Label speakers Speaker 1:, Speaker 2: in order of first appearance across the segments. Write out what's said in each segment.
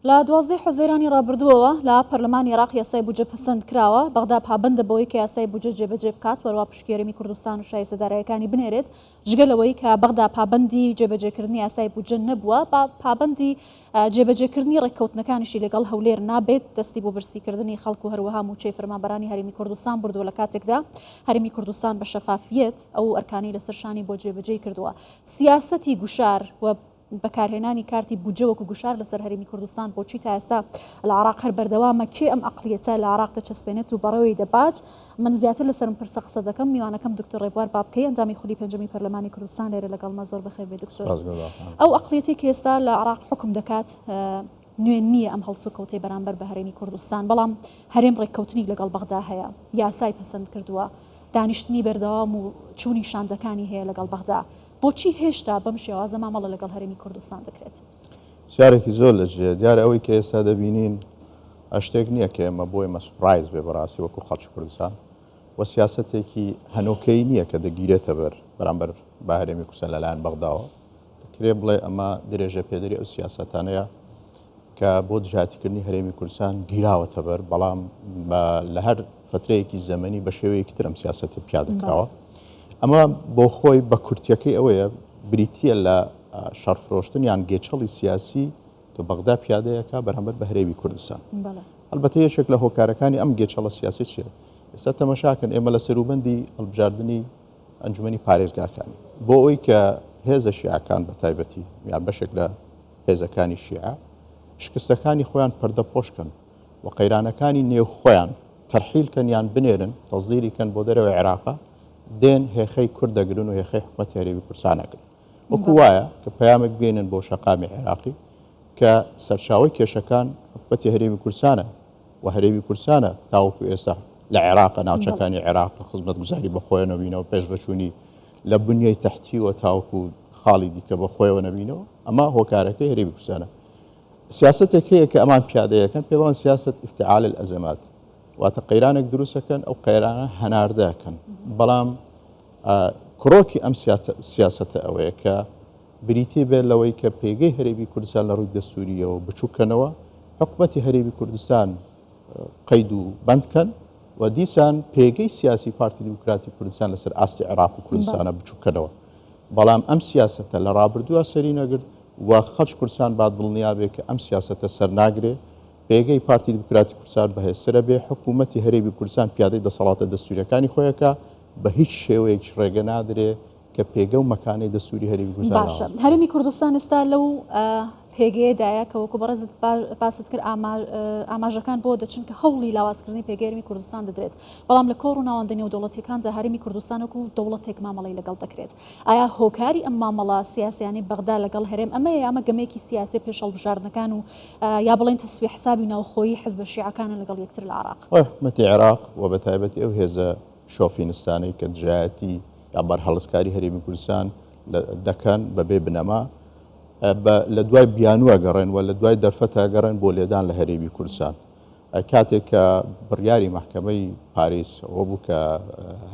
Speaker 1: لا 12 حزیرانی ڕابردووەوە لە پەرلەمانی عێراق یاسای بودجە پەسەند کراوە بەغدا پابەندە بەوەی کە یاسای بودجە جێبەجێ بکات وەروە پشتگیرەمی کوردستان و شایستەدارایەکانی بنێرێت جگەلەوەی کە بەغدا پابەندی جێبەجێکردنی یاسای بودجە نەبووە با پابەندی جێبەجێکردنی ڕێککەوتنەکانیشی لەگەڵ هەولێر نابێت دەستی بۆ برسیکردنی خەڵک و هەروەها موچەی فەرمانبەرانی هەرێمی کوردستان بردووە لە کاتێکدا هەرێمی کوردستان بە شەفافیەت ئەو ئەرکانی لەسەرشانی بۆ جێبەجێ کردووە سیاسەتی گوشار و بەکارهێنانی کارتی بودجە وەکو گوشار لەسەر هەرێمی کوردستان بۆچی تا ئێستا لە عێراق هەر بەردەوامە کێ ئەم عەقڵیەتە لە عێراق دەچەسپێنێت و بەڕێوەی دەبات من زیاتر لەسەرم پرسە قسە دەکەم میوانەکەم دکتۆر ڕێبوار بابکەی ئەندامی خولی پێنجەمی پەرلەمانی کوردستان لێرە لەگەڵمە زۆر بەخێر بێ دکتۆر ئەو عەقڵیەتی کە ئێستا لە عێراق حکم دەکات نوێن نییە ئەم هەڵسو کەوتەی بەرامبەر بە هەرێمی کوردستان بەڵام هەرێم ڕێککەوتنی لەگەڵ بەغدا هەیە یاسای پەسەند کردووە دانیشتنی بەردەوام و چوونی شانزەکانی هەیە لەگەڵ بەغدا بۆچی هێشتا بەم شێوازە مامەڵە لەگەڵ هەرێمی کوردستان دەکرێت
Speaker 2: شارێکی زۆر لەژێ دیارە ئەوەی کە ئێستا دەبینین شتێک نییە کە ئێمە بۆ ئێمە سوپرایز بێ بەڕاستی وەکو خەڵکی کوردستان وە سیاسەتێکی هەنۆکەی نییە کە دەگیرێتە بەرامبەر بە هەرێمی کوردستان لەلایەن بەغداوە دەکرێ بڵێ ئەمە درێژە پێدەری ئەو سیاسەتانەیە کە بۆ دژاتیکردنی هەرێمی کوردستان گیراوەتە بەر بەڵام لە هەر فترەیەکی زەمەنی بە شێوەیەکی ترم سیاسەتی پیادەکراوە ئەمە بۆ خۆی بە کورتیەکەی ئەوەیە بریتە لە شەڕفرۆشتن یان گێچەڵی سیاسی کە بەغدا پیادەیەکە بەرامبەر بە هەرێمی کوردستان ئەلبەتە یەکێک لە هۆکارەکانی ئەم گێچەڵە سیاسی چیە ئێستا تەماشاکەن ئێمە لە سەروبەندی هەڵبژاردننی ئەنجومەنی پارێزگاکانی بۆ ئەوی کە هێزە شیعەکان بە تایبەتی یان بەشێک لە هێزەکانی شیعە شکستەکانی خۆیان پەردەپۆشکن و قەیرانەکانی نێو خۆیان تەرحیلکەن یان بنێرن تەزدیریکەن بۆ دەرەوەی عێراقا دێن هێخەی کورد دەگرن و هێخەی حکومەتی هەرێمی کوردستانەگرن وەکو وایە کە پەیامێک بێنن بۆ شەقامی عێراقی کە سەرچاوی کێشەکان حکومەتی هەرێمی کوردستانە و هەرێمی کوردستانە تاوەکو ئێستا لە عێراقە ناوچەکانی عێراق لە خزمەتگوزاری بەخۆیە نەبینەوە پێش بەچوونی لە بنیەی تەحتیوە تاوەکو خاڵی دیکە بەخۆیەوە نەبینەوە ئەمە هۆکارەکەی هەرێمی کوردستانە سیاسەتێک هەیە کە ئەمان پیادەیەکەن پێڵان سیاست افتعال الأزمات واتە قەیرانێک دروستەکەن ئەو قەیرانە هەناردەکەن بەڵام کڕۆکی ئەم سیاسەتە ئەوەیە کە بریتی بێت لەوەی کە پێگەی هەرێمی کوردستان لە ڕووی دەستوریەوە بچووکەنەوە حکومەتی هەرێمی کوردستان قەید و بەندکەن و دیسان پێگەی سیاسی پارتی دیموکراتی کوردستان لەسەر ئاستی عێراق و کوردستانە بچووکەنەوە بەڵام ئەم سیاسەتە لە ڕابردووە سەری نەگرت و خەڵکی کوردستان با دڵنیا بێت کە ئەم سیاسەتە سەرناگرێ پێگەی پارتی دیموکراتی کوردستان بەهێزترە بێ حکوومەتی هەرێمی کوردستان پیادەی دەسەڵاتە دەستوریەکانی خۆیەکە بە هیچ شێوەیەک ڕێگە نادرێ کە پێگە و مەکانەی دەستوری هەرێمی کوردستان
Speaker 1: باشە هەرێمی کوردستان ئێستا لەو پێگەیەدایە کە وەکو بەڕێزت باست کرد ئاماژەکان بۆ دەچن کە هەوڵی لاوازکردنی پێگەی هەرێمی کوردستان دەدرێت بەڵام لە کۆڕ و ناوەندەنی و دەوڵەتیەکان جا هەرێمی کوردستانەکو دەوڵەتێک مامەڵی لەگەڵ دەکرێت ئایا هۆکاری ئەم مامەڵە سیاسیانی بەغدا لەگەڵ هەرێم ئەمە گەمێکی سیاسی پێشەڵبژاردنەکان و یا بڵێن تەسویە حسابی ناوخۆیی حزب شیعەکانە لەگەڵ یەکتر لە عێراق
Speaker 2: حکومەتی عێراق و بە تایبەتی ئەو هێزە شۆفینستانەی کە دژایەتی یا بەرهەڵسکاری هەرێمی کوردستان دەکەن بەبێ بنەما لە دوای بیانووە گەڕێن و لە دوای دەرفەتە گەڕێن بۆ لێدان لە هەرێمی کوردستان کاتێک کە بڕیاری محکەمەی پاریس ئەوە بوو کە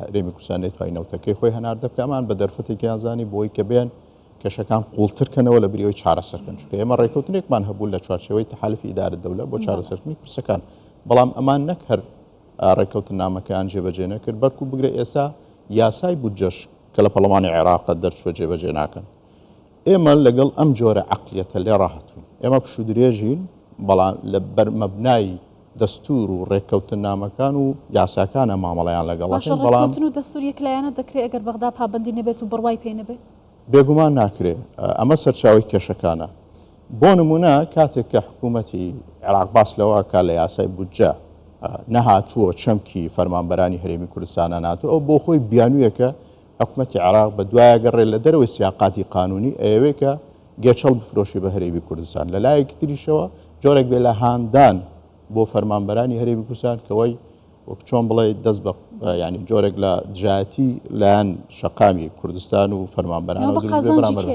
Speaker 2: هەرێمی کوردستان نەیتوانی نەوتەکەی خۆی هەناردە بکەمان بە دەرفەتێکی یانزانی بۆی کە بێن کێشەکان قوڵترکەنەوە لە بریەوەی چارەسەرکەن چونکە ئێمە ڕێکەوتنێکمان هەبوو لە چوارچێوەی تەحالفی ئیدارە دەوڵەت بۆ چارەسەرکردنی کورسەکان بەڵام ئەمان نەک هەر ڕێکەوتنامەکەیان جێبەجێ نەکرد بەرکو بگرێ ئێستا یاسای بودجەش کە لە پەرلەمانی عێراقە دەرچووە جێبەجێ ناکەن ئێمە لەگەڵ ئەم جۆرە عەقڵیەتە لێ ڕاهاتوین ئێمە پشودرێژین بەڵام لە بەرمەبنای دەستور و ڕێککەوتنامەکان و یاساکانە مامەڵەیان لەگەڵەکەن بەڵام
Speaker 1: و دەستوریەک لایەنە دەکرێت ئەگەر بەغدا پابەندی نەبێت و بڕوای پێ نەبێت
Speaker 2: بێگومان ناکرێت ئەمە سەرچاوی کێشەکانە بۆ نمونە کاتێک کە حکوومەتی عێراق باس لەوە کە لە یاسای بودجە نەهاتووە چەمکی فەرمانبەرانی هەرێمی کوردستانە ناتوە ئەو بۆ خۆی بیانوویەکە حکومەتی عێراق بە دوایە گەڕێ لە دەرەوەی سیاقاتی قانونی ئەوەیە کە گێچەڵ بفرۆشی بە هەرێمی کوردستان لە لایەکی تریشەوە جۆرێک بێ لە هاندان بۆ فەرمانبەرانی هەرێمی کوردستان کەوەی وەک چۆن بڵێ دەست بە ینی جۆرێک لە دژایەتی لایەن شەقامی کوردستان و فەرمانبەرانەوە دروست بێ بەرامبەر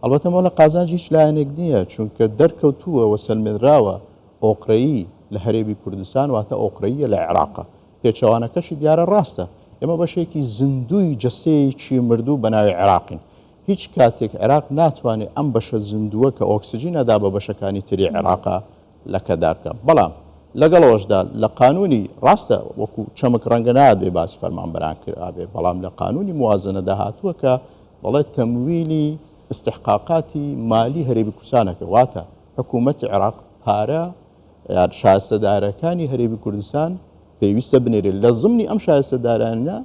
Speaker 2: ئەڵبەتە مەوە لە قازانج هیچ لایەنێک نییە چونکە دەرکەوتووە و سەلمێنراوە ئۆقرەیی لە هەرێمی کوردستان واتە ئۆقرەییە لە عێراقە پێچەوانەکەشی دیارە ڕاستە ئێمە بەشێکی زیندوی جەستەیەکی مردوو بە ناوی عێراقین هیچ کاتێک عێراق ناتوانێت ئەم بەشە زیندووە کە ئۆکسسیژین ئەدا بە بەشەکانی تری عێراقا لەکەدارکە. بەڵام لەگەڵەوەشدا لە قانونی ڕاستە وەکو چەمک ڕەنگە نابێ باسی فەرمانبەران کرابێ، بەڵام لە قانونی موازنەدا هاتووە کە بەڵێت تەمویلی استحقاقاتی مالی هەرێمی کوردستانەکە، واتە حکوومەتی عێراق پارە شایستەدارەکانی هەرێمی کوردستان پێویستە بنێرێت لە ضمنی ئەم شایستەدارانە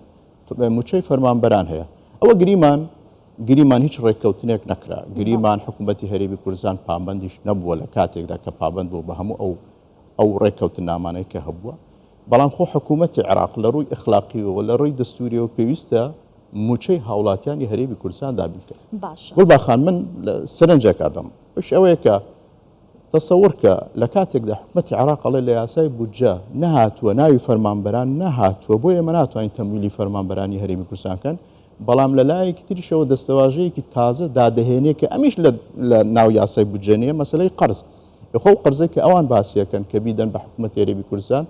Speaker 2: موچەی فەرمانبەران هەیە. ئەوە گریمان هیچ ڕێککەوتنێک نەکرا، گریمان حکوومەتی هەرێمی کوردستان پابەندیش نەبووە لە کاتێکدا کە پابەند بوو بە هەموو ئەو ڕێککەوتن نامانەی کە هەبووە. بەڵام خۆ حکوومەتی عێراق لە ڕووی ئەخلاقیەوە لە ڕووی دەستوریەوە پێویستە موچەی هاوڵاتیانی هەرێمی کوردستان دابینکە. گوڵباخان من سەرنجێک ئادەم بش ئەوەیە کە تەسەور کە لە کاتێکدا حکوومەتی عێراق ئەڵێ لە یاسای بودجە نەهاتووە ناوی فەرمانبەران نەهاتووە، بۆ ئێمە ناتوانین تەمویلی فەرمانبەرانی هەرێمی کوردستانکەن، بەڵام لە لایەکی تریشەوە دەستەواژەیەکی تازە دادەهێنێ کە ئەمیش لە ناو یاسای بودجە نیە، مەسەلەی قەرز. خۆ قەرزێک کە ئەوان باسیەکەن کە بیدەن بە حکوومەتی هەرێمی کوردستان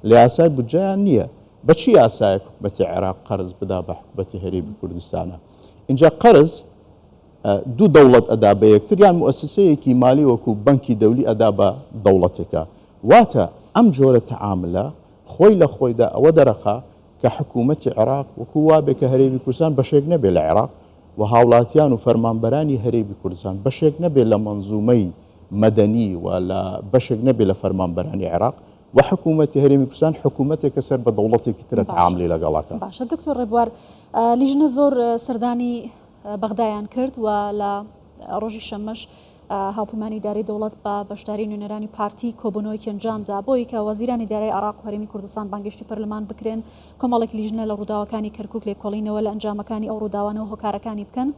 Speaker 2: لە یاسای بودجەیان نییە. بەچی یاسایەک حکوومەتی عێراق قەرز بدا بە حکوومەتی هەرێمی کوردستانە؟ اینجا قەرز دوو دەوڵەت ئەدا بە یەکتر یان موسسەیەکی مالی وەکو بەنکی دەولی ئەدا بە دەوڵەتێکە. واتە ئەم جۆرە تەعاملە خۆی لە خۆیدا ئەوە دەرەخا کە حکوومەتی عێراق وەکو وابێ کە هەرێمی کوردستان بەشێک نەبێ لە عێراق و هاوڵاتیان و فەرمانبەرانی هەرێمی کوردستان بەشێک نەبێ لە مەنزومەی مەدەنی و لە بەشێک نەبێ لە فەرمانبەرانی عێراق و حکوومەتی هەرێمی کوردستان حکوومەتێکە سەر بە دەوڵەتێکی ترە تەعاملی لەگەڵاکە.
Speaker 1: باشە دکتۆر ڕێبوار، لیژنە زۆر سەردانی بەغدایان کرد و لە ڕۆژی شەمەش هاوپەیمانی ئیدارەی دەوڵەت بە بەشداری نوێنەرانی پارتی کۆبوونەوەیەکی ئەنجامدا بۆی کە وەزیرانی ئیدارەی عێراق و هەرێمی کوردستان بانگشتی پەرلەمان بکرێن، کۆمەڵێک لیژنە لە ڕووداوەکانی کەرکووک لێکۆڵینەوە لە ئەنجامەکانی ئەو ڕووداوانەوە هۆکارەکانی بکەن.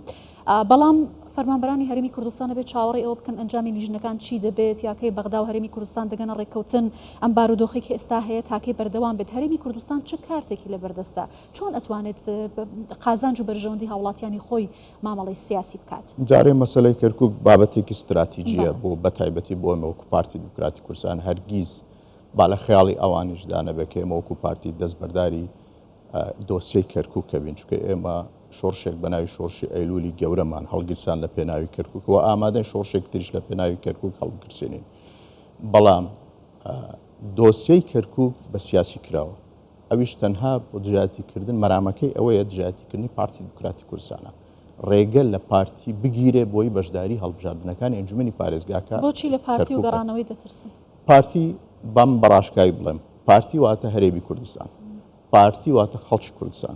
Speaker 1: بەڵام فەرمانبەرانی هەرێمی کوردستانە بێت چاوەڕێ ئەوە بکەن ئەنجامی لیژنەکان چی دەبێت، یاکەی بەغدا و هەرێمی کوردستان دەگەنە ڕێککەوتن ئەم بارودۆخی کە ئێستا هەیە تاکەی بەردەوام بێت. هەرێمی کوردستان چه کارتێکی لەبەردەستە؟ چۆن ئەتوانێت قازانج و بەرژەوەندی هاوڵاتیانی خۆی مامەڵەی سیاسی بکات؟
Speaker 2: جارێ مەسەلەی کەرکووک بابەتێکی استراتیجیە بۆ بەتایبەتی بۆ ئێمە وەکو پارتی دیموکراتی کوردستان هەرگیز با لە خەیاڵی ئەوانیشدا نەبێت کە ئێمە وەکو پارتی دەستبەرداری دۆسیەی کەرکووکە بین، چونکە ئێمە شۆڕشێک بە ناوی شۆڕشی ئەیلولی گەورەمان هەڵگرسان لە پێناوی کەرکووک و ئامادەی شۆڕشێک تریش لە پێناوی کەرکووک هەڵگرسێنین. بەڵام دۆسیەی کەرکووک بە سیاسی کراوە، ئەویش تەنها بۆ دژایەتیکردن مەرامەکەی ئەوەیە دژایەتیکردنی پارتی دیموکراتی کوردستانە ڕێگە لە پارتی بگیرێ بۆی بەشداری هەڵبژاردنەکانی ئەنجومەنی پارێزگاکە.
Speaker 1: بۆچی لە پارتی و گەڕانەوەی دەترسن؟
Speaker 2: پارتی بەم بەڕاشکایی بڵێم، پارتی واتە هەرێمی کوردستان، پارتی واتە خەڵکی کوردستان،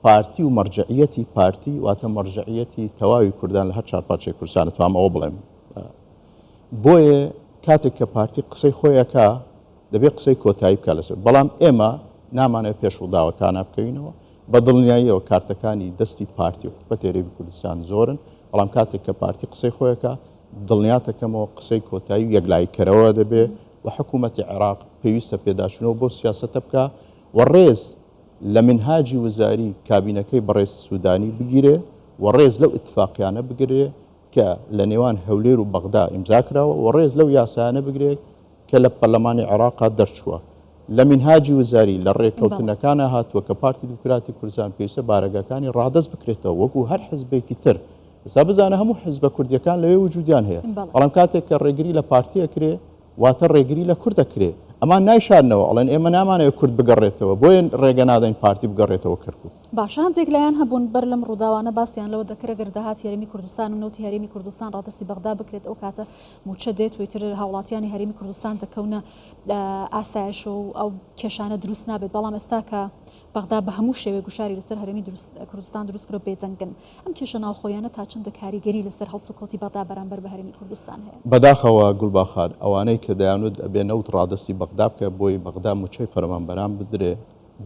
Speaker 2: پارتی و مەرجعیەتی پارتی واتە مەرجعیەتی تەواوی کوردان لە هەر چارپاچەی کوردستانە، توانمەوە بڵێم. بۆیە کاتێک کە پارتی قسەی خۆیەکە دەبێت قسەی کۆتایی بکە لەسەر، بەڵام ئێمە نامانەوێت پێشڕووداوەکانە بکەینەوە بە دڵنیاییەوە کارتەکانی دەستی پارتی و حکومەتی هەرێمی کوردستان زۆرن، بەڵام کاتێک کە پارتی قسەی خۆیەکە دڵنیاتەکەمەوە قسەی کۆتایی و یەکلایکەرەوە دەبێت و حکوومەتی عێراق پێویستە پێداچنەوە بۆ سیاسەتە بکە و ڕێز لە منهاجی وزاری کابینەکەی بەڕێز سوودانی بگیرێ و ڕێز لەو ئیتفاقیانە بگرێ کە لە نێوان هەولێر و بەغدا ئیمزاکراوە و ڕێز لەو یاسایانە بگرێت کە لە پەرلەمانی عێراقا دەرچووە. لە منهاجی وزاری لە ڕێککەوتنەکانە هاتووە کە پارتی دیموکراتی کوردستان پێویستە بارەگاکانی ڕادەست بکرێتەوە وەکو هەر حزبێکی تر. ئێستا بزانە هەموو حزبە کوردیەکان لەوێ وجودیان هەیە، بەڵام کاتێک کە ڕێگری لە پارتیە کرێ واتە ڕێگری لە کوردە کرێ. ئەمان نایشارنەوە ئەڵێن ئێمە نامانەوە کورد بگەڕێتەوە، بۆیە ڕێگە نادەین پارتی بگەڕێتەوە کەرکووک.
Speaker 1: باشە هەندێک لایەن هەبوون بەر لەم ڕووداوانە باسییان لەوە دەکرێت گەردەهات هەرێمی کوردستان و نەوتی هەرێمی کوردستان ڕادستی بەغدا بکرێت، ئەو کاتە موچە دێت وێتر هاوڵاتیانی هەرێمی کوردستان دەکەونە ئاسایش و ئەو کێشانە دروست نابێت. بەڵام ئێستا کە بەغدا بە هەموو شێوێ گوشاری لەسەر هەرێمی کوردستان دروست کرۆ بێجەنگن، ئەم کێشە ناوخۆیانە تا چەندە کاریگەری لەسەر هەڵسوکەوتی بەغدا بەرامبەر بە هەرێمی کوردستان هەیە؟
Speaker 2: بەداخەوە گوڵباخان ئەوانەی کە دەیانوت ئەبێ نەوت ڕادستی بەغدا بکە بۆی بەغدا موچەی فەرمانبەران بدرێ،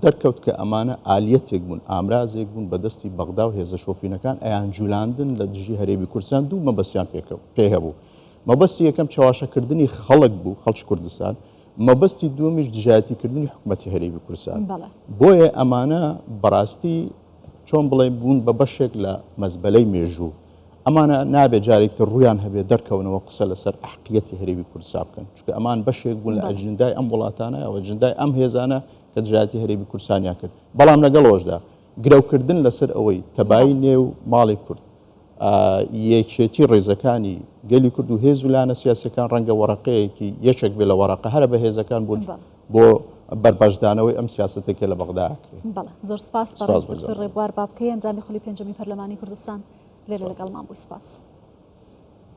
Speaker 2: دەرکەوت کە ئەمانە ئالیەتێک بوون، ئامرازێک بوون بەدەستی بەغدا و هێزە شۆفینەکان ئەیان جولاندن لە دژی هەرێمی کوردستان. دوو مەبەستیان پێ هەبوو. مەبەستی یەکەم چاواشەکردنی خەڵک بوو، خەڵکی کوردستان، مەبەستی دووەمیش دژایەتیکردنی حکوومەتی هەرێمی کوردستان. بۆیە ئەمانە بەڕاستی چۆن بڵێ بوون بە بەشێک لە مەزبەلەی مێژوو. ئەمانە نابێت جارێکتر ڕویان هەبێت دەرکەونەوە قسە لەسەر ئەحقیەتی هەرێمی کوردستان بکەن، چونکە ئەمان بەشێک بوون لە ئەجندای ئەم وڵاتانە ئەو ئەجندای ئەم هێزانە کە دژایەتی هەرێمی کوردستانیان کرد. بەڵام لەگەڵەوەشدا گرەوکردن لەسەر ئەوەی تەبایی نێو ماڵی کورد یەکێتی ڕێزەکانی گەلی کورد و هێز و لایەنە سیاسیەکان ڕەنگە وەرەقەیەکی یەکێک بێ لە وەرەقە هەرە بە هێزەکان بۆ بەربەشدانەوەی ئەم سیاستێکە لە بەغداکرێت.
Speaker 1: بەڵێ زۆر سپاس بەڕێز دکتۆر ڕێبوار بابکەی ئەنجامی خۆلی پێنجەمی پەرلەمانی کوردستان لێرە لەگەڵمان بووی. سپاس.